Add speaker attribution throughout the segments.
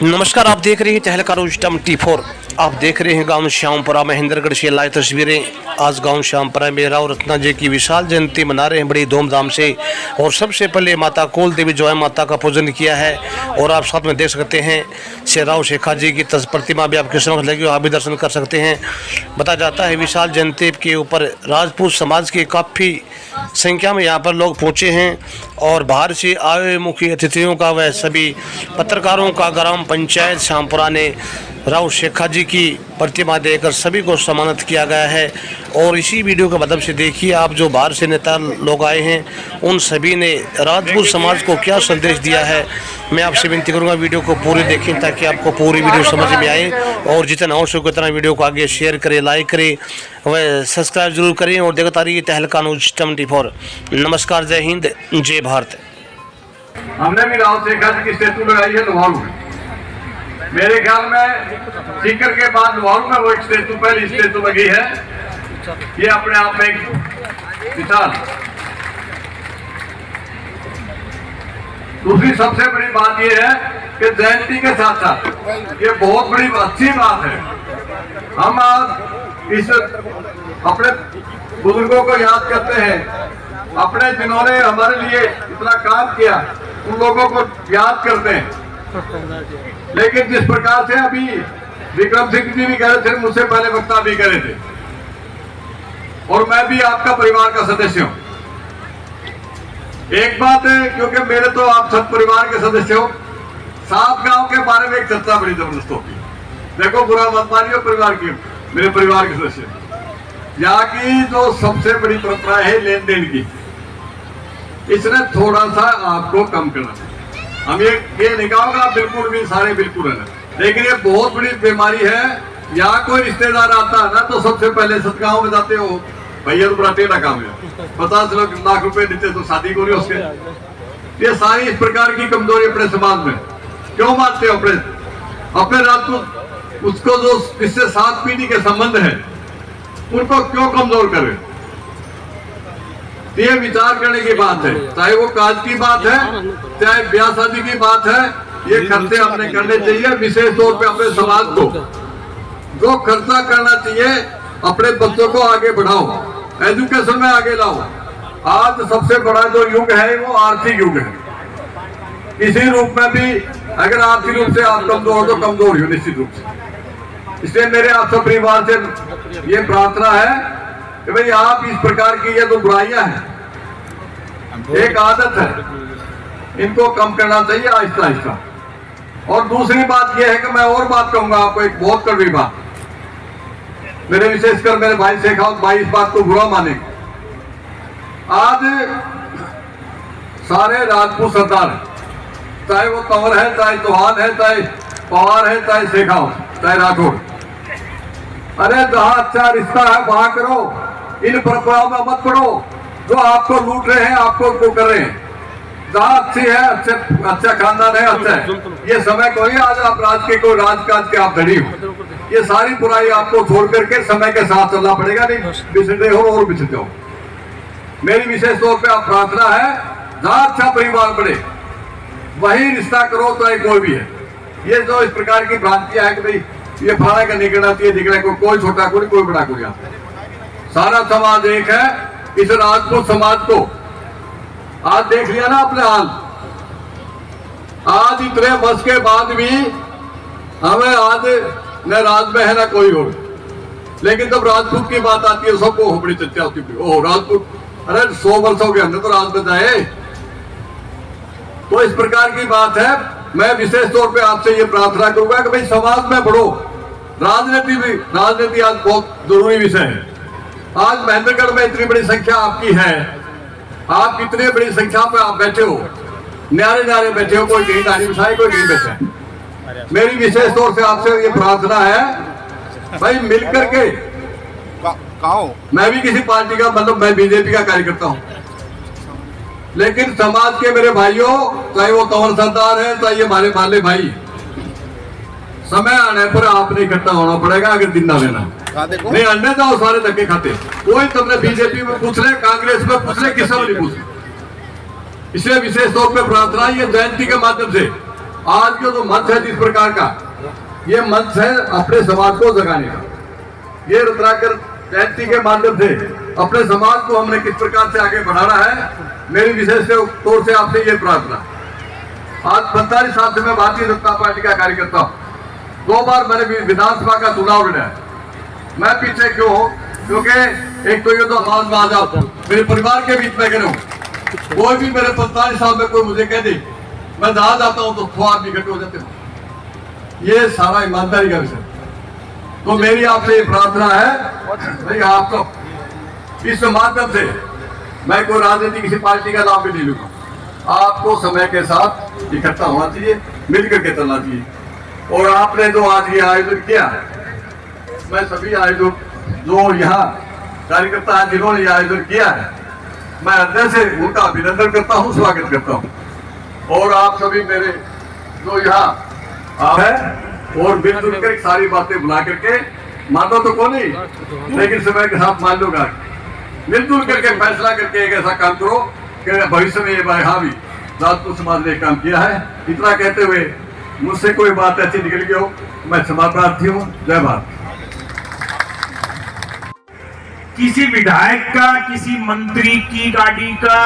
Speaker 1: नमस्कार, आप देख रहे हैं तहलका न्यूज़ T4। आप देख रहे हैं गांव श्यामपुरा महेंद्रगढ़ से लाइव तस्वीरें। आज गांव श्यामपुरा में राव रत्ना जी की विशाल जयंती मना रहे हैं बड़ी धूमधाम से। और सबसे पहले माता कोल देवी जो है माता का पूजन किया है। और आप साथ में देख सकते हैं श्री राव शेखा जी की प्रतिमा भी आपके समक्ष लगी, आप भी दर्शन कर सकते हैं। बताया जाता है विशाल जयंती के ऊपर राजपूत समाज के काफ़ी संख्या में यहाँ पर लोग पहुँचे हैं। और बाहर से आए मुख्य अतिथियों का व सभी पत्रकारों का ग्राम पंचायत श्यामपुरा ने राव शेखा जी की प्रतिमा देकर सभी को सम्मानित किया गया है। और इसी वीडियो के माध्यम से देखिए आप जो बाहर से नेता लोग आए हैं उन सभी ने राजपूत समाज को क्या संदेश दिया है। मैं आपसे विनती करूंगा वीडियो को पूरी देखें ताकि आपको पूरी वीडियो समझ में आए। और जितना हो सके उतना वीडियो को आगे शेयर करें, लाइक करें व सब्सक्राइब जरूर करें। और देखता रहिए तहलका न्यूज़ T4। नमस्कार, जय हिंद, जय भारत।
Speaker 2: हमने भी राव शेखा जी की स्टेचू लगाई है लोहारू में। मेरे ख्याल में सीकर के बाद लोहारू में वो एक स्टेचू पहली स्टेचू लगी है। ये अपने आप में एक मिसाल। दूसरी सबसे बड़ी बात ये है कि जयंती के साथ साथ ये बहुत बड़ी अच्छी बात है, हम आज इस अपने बुजुर्गों को याद करते हैं, अपने जिन्होंने हमारे लिए इतना काम किया उन लोगों को याद करते हैं। लेकिन जिस प्रकार से अभी विक्रम सिंह जी भी कह रहे थे, मुझसे पहले वक्ता भी कह रहे थे, और मैं भी आपका परिवार का सदस्य हूं। एक बात है, क्योंकि मेरे तो आप सब परिवार के सदस्य हो, सात गांव के बारे में एक चर्चा बड़ी जबरदस्त होती है। देखो, बुरा मत मानियो, परिवार की मेरे परिवार के सदस्य, यहाँ की जो सबसे बड़ी परंपरा है लेन देन की, इसने थोड़ा सा आपको कम करना चाहिए। हम ये नहीं कहूँगा बिल्कुल भी सारे बिल्कुल है, लेकिन ये बहुत बड़ी बीमारी है। यहाँ कोई रिश्तेदार आता है ना तो सबसे पहले सदगांव में जाते हो, भैया तो बड़ा टेढ़ा काम है, 50 लाख रुपए देते तो शादी को उसके। ये सारी इस प्रकार की कमजोरी अपने समाज में क्यों मानते हो? अपने राजपूत उसको जो इससे 7 पीढ़ी के संबंध है उनको क्यों कमजोर करे? ये विचार करने की बात है, चाहे वो काज की बात है चाहे ब्याह शादी की बात है। ये खर्चे हमने करने चाहिए, विशेष तौर पे अपने समाज को जो खर्चा करना चाहिए, अपने बच्चों को आगे बढ़ाओ, एजुकेशन में आगे लाओ। आज सबसे बड़ा जो युग है वो आर्थिक युग है। किसी रूप में भी अगर आर्थिक रूप से आप कमजोर हो तो कमजोर हो निश्चित रूप से। इसलिए मेरे आप सब परिवार से ये प्रार्थना है कि भाई आप इस प्रकार की ये जो बुराइयां हैं, एक आदत है, इनको कम करना चाहिए आहिस्ता आहिस्ता। और दूसरी बात यह है कि मैं और बात कहूंगा आपको, एक बहुत कड़वी बात। मेरे विशेषकर मेरे भाई शेखावत भाई इस बात को बुरा माने। आज सारे राजपूत सरदार है, चाहे वो कंवर है, चाहे चौहान है, चाहे पवार है, चाहे शेखावत, चाहे राठौर। अरे जहां अच्छा रिश्ता है वहां करो, इन परंपराओं में मत पड़ो जो आपको लूट रहे हैं, आपको कर रहे हैं। जहां अच्छी है, अच्छा खानदान है, अच्छा है, ये समय कोई आज आप राज के कोई राजकाज के आप धड़ी हो। ये सारी बुराई आपको छोड़ करके समय के साथ चलना पड़ेगा, नहीं बिछड़े हो और बिछड़ते हो। मेरी विशेष तौर पे आप प्रार्थना है, जहां अच्छा परिवार बने वही रिश्ता करो, चाहे कोई भी है। ये जो इस प्रकार की भ्रांतियां है कि भाई ये फलाने का निकलना चाहिए, दिखना कोई छोटा कोई बड़ा कोई, सारा समाज एक है। इस राजपूत समाज को आज देख लिया ना अपने हाल। आज इतने वर्ष के बाद भी हमें आज न राज में है ना कोई और, लेकिन जब राजपूत की बात आती है सबको बड़ी चर्चा होती है, ओह राजपूत, अरे 100 वर्ष हो गए हमने तो राज में जाए। तो इस प्रकार की बात है। मैं विशेष तौर पे आपसे ये प्रार्थना करूंगा कि भाई समाज में बढ़ो। राजनीति आज बहुत जरूरी विषय है। आज महेंद्रगढ़ में इतनी बड़ी संख्या आपकी है, आप इतनी बड़ी संख्या पे आप बैठे हो, न्यारे न्यारे बैठे हो, कोई कहीं नारी बिछाए कोई नहीं बैठा। मेरी विशेष तौर से आपसे ये प्रार्थना है भाई मिलकर के, मैं भी किसी पार्टी का मतलब मैं बीजेपी का कार्यकर्ता हूं, लेकिन समाज के मेरे भाइयों, चाहे वो कंवर सरदार है चाहे हमारे माले भाई, समय आने पर आपने इकट्ठा होना पड़ेगा। अगर दिन ना लेना नहीं अंडे जाओ सारे धक्के खाते, कोई तुमने बीजेपी में पूछ ले, कांग्रेस में पूछ ले, किसी में नहीं पूछ। इसलिए विशेष तौर पे प्रार्थना ये जयंती के माध्यम से आज का जो मंच है जिस प्रकार का, ये मंच है अपने समाज को जगाने का। ये रत्नाकर जयंती के माध्यम से अपने समाज को हमने किस प्रकार से आगे बढ़ाना है, मेरी विशेष तौर से आपसे ये प्रार्थना। आज 45 साल से मैं भारतीय जनता पार्टी का कार्यकर्ता हूँ। 2 बार मैंने विधानसभा का चुनाव लड़ा है। मैं पीछे क्यों हूँ? क्योंकि एक तो ये तो आवाज में आ जाओ, मेरे परिवार के बीच में करूँ, कोई भी मेरे 45 साल में कोई मुझे कह दे मैं जहां जाता हूं तो 2 आदमी इकट्ठे हो जाते हैं। ये सारा ईमानदारी का विषय। तो मेरी आपसे ये प्रार्थना है भाई, आप सब इस माध्यम से, मैं कोई राजनीति किसी पार्टी का नाम भी नहीं लूंगा, आपको समय के साथ इकट्ठा होना चाहिए, मिलकर के चलना चाहिए। और आपने जो आज ये आयोजन किया है, मैं सभी आयोजन जो यहाँ कार्यकर्ता हैं जिन्होंने ये आयोजन किया है, मैं हृदय से उनका अभिनंदन करता हूँ, स्वागत करता हूँ। और आप सभी मेरे जो यहाँ है और मिलजुल कर सारी बातें बुला करके, मानो तो कौन नहीं, लेकिन समय के साथ मान लूंगा, मिलजुल करके फैसला करके एक ऐसा काम करो कि भविष्य में ये भाई हाँ भी राजपूत समाज ने काम किया है। इतना कहते हुए मुझसे कोई बात अच्छी निकल गई हो, मैं क्षमा प्रार्थी हूँ। जय भारत।
Speaker 3: किसी विधायक का, किसी मंत्री की गाड़ी का,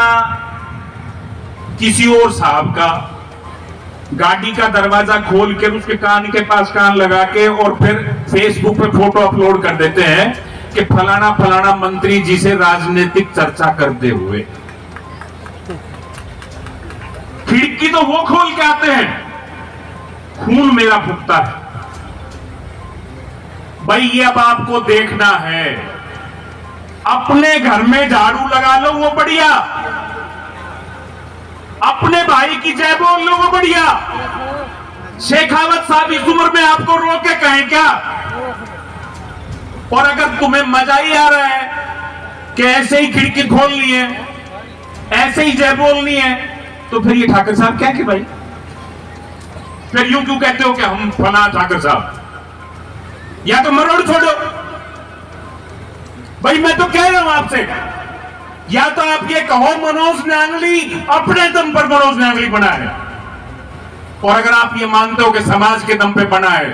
Speaker 3: किसी और साहब का गाड़ी का दरवाजा खोल के उसके कान के पास कान लगा के और फिर फेसबुक पे फोटो अपलोड कर देते हैं कि फलाना फलाना मंत्री जी से राजनीतिक चर्चा करते हुए। खिड़की तो वो खोल के आते हैं, खून मेरा फूकता है। भाई ये अब आपको देखना है, अपने घर में झाड़ू लगा लो वो बढ़िया, अपने भाई की जय बोल लो वो बढ़िया। शेखावत साहब इस उम्र में आपको रोक के कहें क्या? और अगर तुम्हें मजा ही आ रहा है कि ऐसे ही खिड़की खोलनी है, ऐसे ही जय बोलनी है, तो फिर ये ठाकर साहब क्या कि भाई, फिर यूं क्यों कहते हो कि हम फला ठाकर साहब? या तो मरोड़ छोड़ो भाई। मैं तो कह रहा हूं आपसे, या तो आप ये कहो मनोज न्यांगली अपने दम पर मनोज न्यांगली बना है, और अगर आप ये मानते हो कि समाज के दम पे बना है,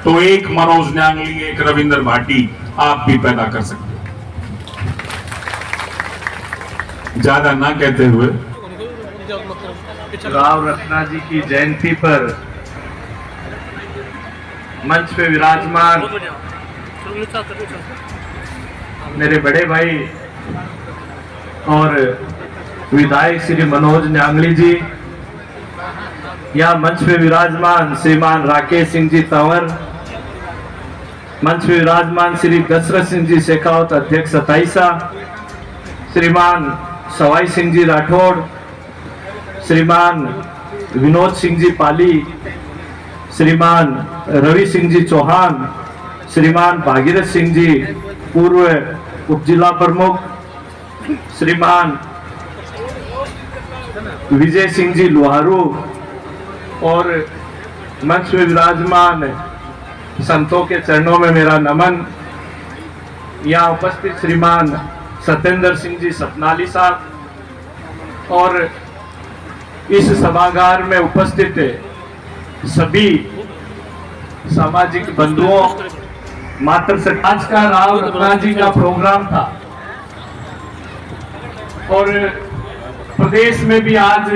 Speaker 3: तो एक मनोज न्यांगली, एक रविंद्र भाटी आप भी पैदा कर सकते हो। ज्यादा ना कहते हुए,
Speaker 4: राव रत्ना जी की जयंती पर मंच पे विराजमान मेरे बड़े भाई और विधायक श्री मनोज न्यांगली जी, या मंच पे विराजमान श्रीमान राकेश सिंह जी तंवर, मंच पे विराजमान श्री दशरथ सिंह जी शेखावत अध्यक्ष 27, श्रीमान सवाई सिंह जी राठौड़, श्रीमान विनोद सिंह जी पाली, श्रीमान रवि सिंह जी चौहान, श्रीमान भागीरथ सिंह जी पूर्व उप जिला प्रमुख, श्रीमान विजय सिंह जी लोहारू, और मंच में विराजमान संतों के चरणों में मेरा नमन। यहाँ उपस्थित श्रीमान सत्येंद्र सिंह जी सतनाली साहब, और इस सभागार में उपस्थित सभी सामाजिक बंधुओं, मात्र आज का राव रत्ना जी का प्रोग्राम था, और प्रदेश में भी आज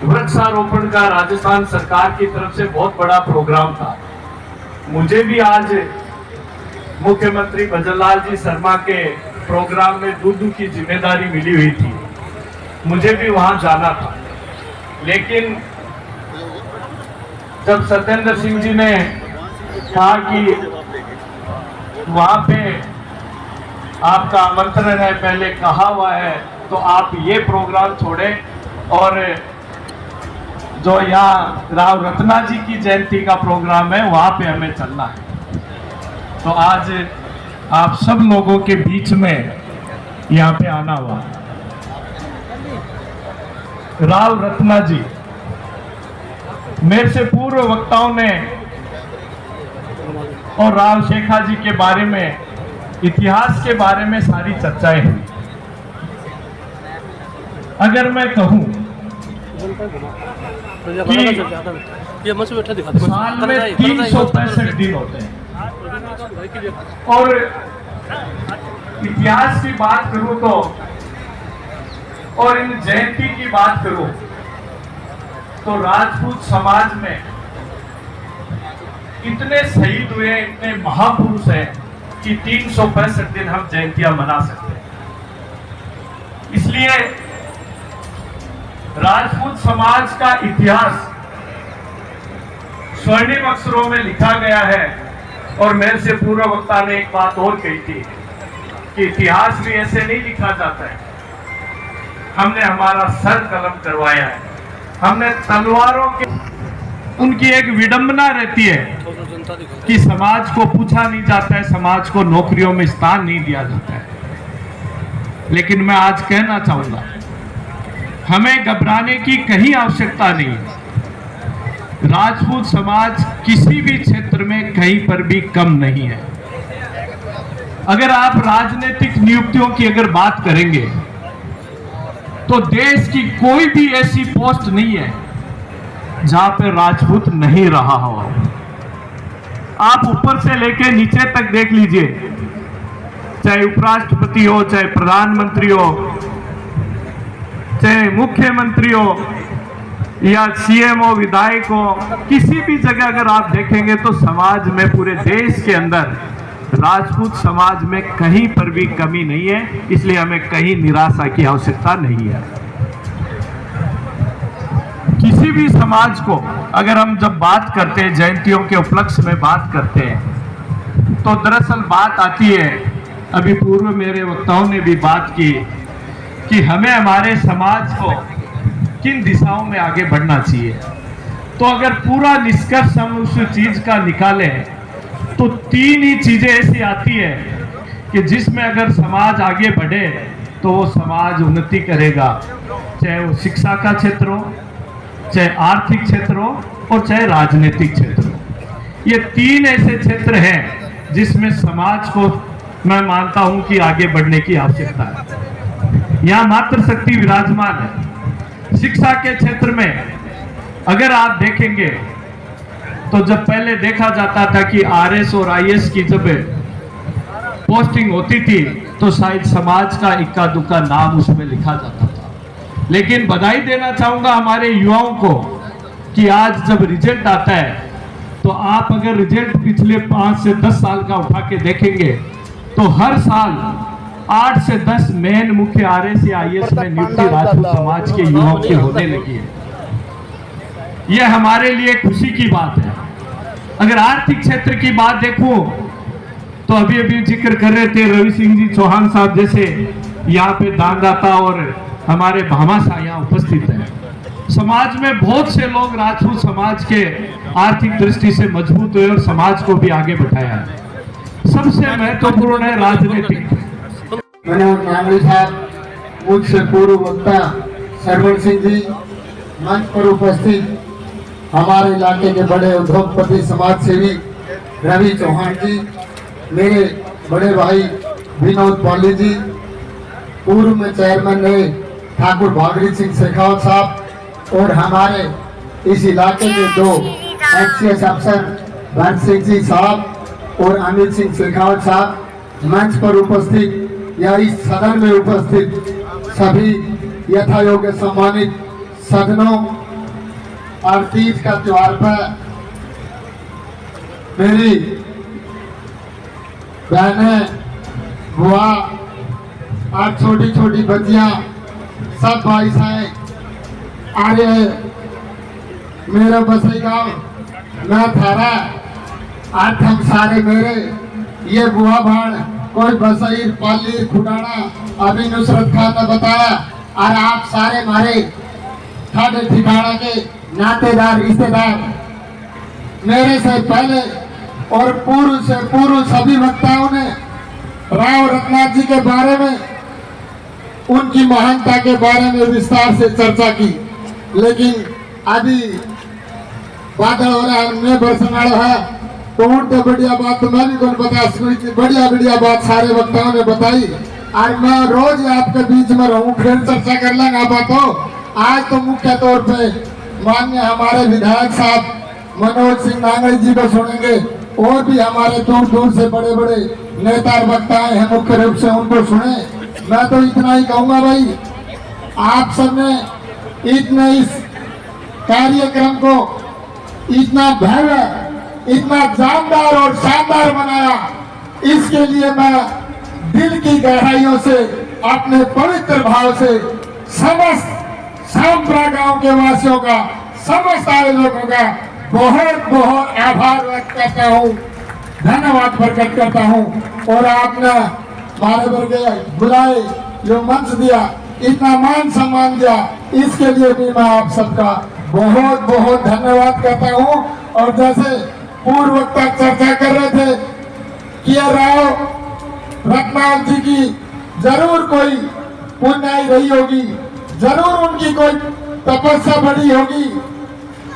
Speaker 4: वृक्षारोपण का राजस्थान सरकार की तरफ से बहुत बड़ा प्रोग्राम था। मुझे भी आज मुख्यमंत्री भजनलाल जी शर्मा के प्रोग्राम में दूध की जिम्मेदारी मिली हुई थी, मुझे भी वहां जाना था। लेकिन जब सत्येंद्र सिंह जी ने कहा कि वहां पे आपका आमंत्रण है, पहले कहा हुआ है, तो आप ये प्रोग्राम छोड़े और जो यहाँ राव रत्ना जी की जयंती का प्रोग्राम है वहां पे हमें चलना है। तो आज आप सब लोगों के बीच में यहाँ पे आना हुआ। राव रत्ना जी, मेरे से पूर्व वक्ताओं ने और राव शेखा जी के बारे में, इतिहास के बारे में सारी चर्चाएं हुई। अगर मैं कहूं
Speaker 1: ये मच बैठा दिखा
Speaker 4: साल में 365 दिन होते हैं। और इतिहास की बात करूं तो, और इन जयंती की बात करूं तो राजपूत समाज में इतने शहीद हुए, इतने महापुरुष हैं कि 365 दिन हम जयंतियां मना सकते हैं। इसलिए राजपूत समाज का इतिहास स्वर्णिम अक्षरों में लिखा गया है। और मेरे से पूर्व वक्ता ने एक बात और कही थी कि इतिहास भी ऐसे नहीं लिखा जाता है। हमने हमारा सर कलम करवाया है, हमने तलवारों के, उनकी एक विडंबना रहती है कि समाज को पूछा नहीं जाता है, समाज को नौकरियों में स्थान नहीं दिया जाता है। लेकिन मैं आज कहना चाहूंगा, हमें घबराने की कहीं आवश्यकता नहीं है। राजपूत समाज किसी भी क्षेत्र में कहीं पर भी कम नहीं है। अगर आप राजनीतिक नियुक्तियों की अगर बात करेंगे तो देश की कोई भी ऐसी पोस्ट नहीं है जहां पे राजपूत नहीं रहा हो। आप ऊपर से लेकर नीचे तक देख लीजिए, चाहे उपराष्ट्रपति हो, चाहे प्रधानमंत्री हो, चाहे मुख्यमंत्री हो या सीएम हो, विधायक हो, किसी भी जगह अगर आप देखेंगे तो समाज में, पूरे देश के अंदर राजपूत समाज में कहीं पर भी कमी नहीं है। इसलिए हमें कहीं निराशा की आवश्यकता नहीं है। किसी भी समाज को अगर हम जब बात करते हैं, जयंतियों के उपलक्ष्य में बात करते हैं, तो दरअसल बात आती है, अभी पूर्व मेरे वक्ताओं ने भी बात की कि हमें हमारे समाज को किन दिशाओं में आगे बढ़ना चाहिए। तो अगर पूरा निष्कर्ष हम उस चीज का निकालें तो 3 ही चीजें ऐसी आती है कि जिसमें अगर समाज आगे बढ़े तो वो समाज उन्नति करेगा, चाहे वो शिक्षा का क्षेत्र हो, चाहे आर्थिक क्षेत्र हो और चाहे राजनीतिक क्षेत्र हो। ये 3 ऐसे क्षेत्र हैं जिसमें समाज को मैं मानता हूं कि आगे बढ़ने की आवश्यकता है। यहां मातृशक्ति विराजमान है। शिक्षा के क्षेत्र में अगर आप देखेंगे तो जब पहले देखा जाता था कि आरएस और आईएएस की जब पोस्टिंग होती थी तो शायद समाज का इक्का दुक्का नाम उसमें लिखा जाता था। लेकिन बधाई देना चाहूंगा हमारे युवाओं को कि आज जब रिजल्ट आता है तो आप अगर रिजल्ट पिछले 5 से 10 साल का उठा के देखेंगे तो हर साल 8 से 10 मेन मुख्य आरएस या आईएएस में नियुक्ति राजपूत समाज के युवाओं की होने लगी है। यह हमारे लिए खुशी की बात है। अगर आर्थिक क्षेत्र की बात देखूं तो अभी अभी जिक्र कर रहे थे रवि सिंह जी चौहान साहब जैसे यहाँ पे दानदाता और हमारे भामाशाह यहाँ उपस्थित हैं। समाज में बहुत से लोग राजपूत समाज के आर्थिक दृष्टि से मजबूत हुए और समाज को भी आगे बढ़ाया है। सबसे महत्वपूर्ण है राजनीतिक।
Speaker 5: मनोज न्यांगली साहब, मुझसे पूर्व वक्ता सरवण सिंह जी, मंच पर उपस्थित हमारे इलाके के बड़े उद्योगपति समाज सेवी रवि चौहान जी, मेरे बड़े भाई विनोद पाली जी, पूर्व में चेयरमैन रहे ठाकुर भागरी सिंह शेखावत साहब और हमारे इस इलाके के 2 एक्सीएस अफसर भरत सिंह जी साहब और अमित सिंह शेखावत साहब, मंच पर उपस्थित या इस सदन में उपस्थित सभी यथा योग्य सम्मानित सदनों और तीज का त्योहार पर मेरी बहनें, बुआ और छोटी छोटी बच्चियां, सब भाई साहेब आ रहे हैं। मेरा बसई गांव मैं थारा आज हम सारे मेरे ये बुआ भाण कोई बसई पाली खुटाना अभी नुसरत खान ने बताया और आप सारे मारे ठाडे ठिकाना के नातेदार रिश्तेदार मेरे से पहले और पूर्व से पूर्व सभी वक्ताओं ने राव रत्नाथ जी के बारे में, उनकी महानता के बारे में विस्तार से चर्चा की। लेकिन अभी बादल हो रहा है, मैं बरसना है तो उनसे बढ़िया बात तो मैं भी कौन बता, बढ़िया बात सारे वक्ताओं ने बताई और मैं रोज आपके बीच में रहूं, फिर चर्चा कर लेंगे बातों। आज तो मुख्य तौर पे माननीय हमारे विधायक साहब मनोज सिंह नांगल जी को सुनेंगे, और भी हमारे दूर दूर से बड़े बड़े नेता और वक्ताएं हैं, मुख्य रूप से उनको सुने। मैं तो इतना ही कहूंगा भाई, आप सबने इतने इस कार्यक्रम को इतना भव्य, इतना जानदार और शानदार बनाया, इसके लिए मैं दिल की गहराइयों से, अपने पवित्र भाव से समस्त शामपुरा गांव के वासियों का, समस्त आयोजकों का बहुत बहुत आभार व्यक्त करता हूँ, धन्यवाद प्रकट करता हूँ। और आपने हमारे वर्ग बुलाए, जो मंच दिया, इतना मान सम्मान दिया, इसके लिए भी मैं आप सबका बहुत बहुत धन्यवाद करता हूँ। और जैसे पूर्व वक्ता चर्चा कर रहे थे कि राव रत्नाल जी की जरूर कोई पुण्याई रही होगी, जरूर उनकी कोई तपस्या बड़ी होगी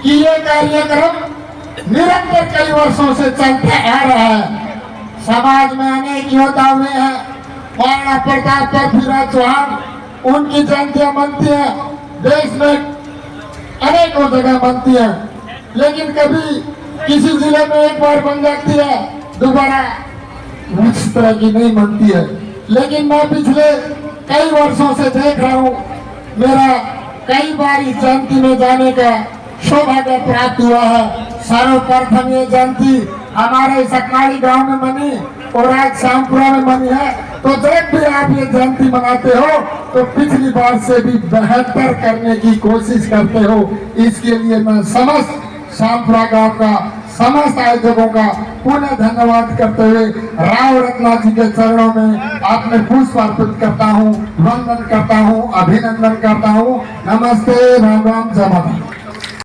Speaker 5: कि ये कार्यक्रम निरंतर कई वर्षों से चलता आ रहा है। समाज में अनेक योद्धा हुए हैं, महाराणा प्रताप पृथ्वीराज चौहान, उनकी जयंतियां बनती हैं, देश में अनेकों जगह बनती है, लेकिन कभी किसी जिले में एक बार बन जाती है, दोबारा उस तरह की नहीं बनती है। लेकिन मैं पिछले कई वर्षों से देख रहा हूँ, मेरा कई बार इस जयंती में जाने का सौभाग्य प्राप्त हुआ है। सर्वप्रथम ये जयंती हमारे सकनाली गांव में बनी और आज शामपुरा में बनी है। तो जब भी आप ये जयंती मनाते हो तो पिछली बार से भी बेहतर करने की कोशिश करते हो। इसके लिए मैं समस्त शामपुरा गांव का, समस्त आयोजकों का पुनः धन्यवाद करते हुए राव रत्नाल जी के चरणों में अपने पुष्प अर्पित करता हूँ, वंदन करता हूँ, अभिनंदन करता हूँ। नमस्ते, राम राम, जय माता।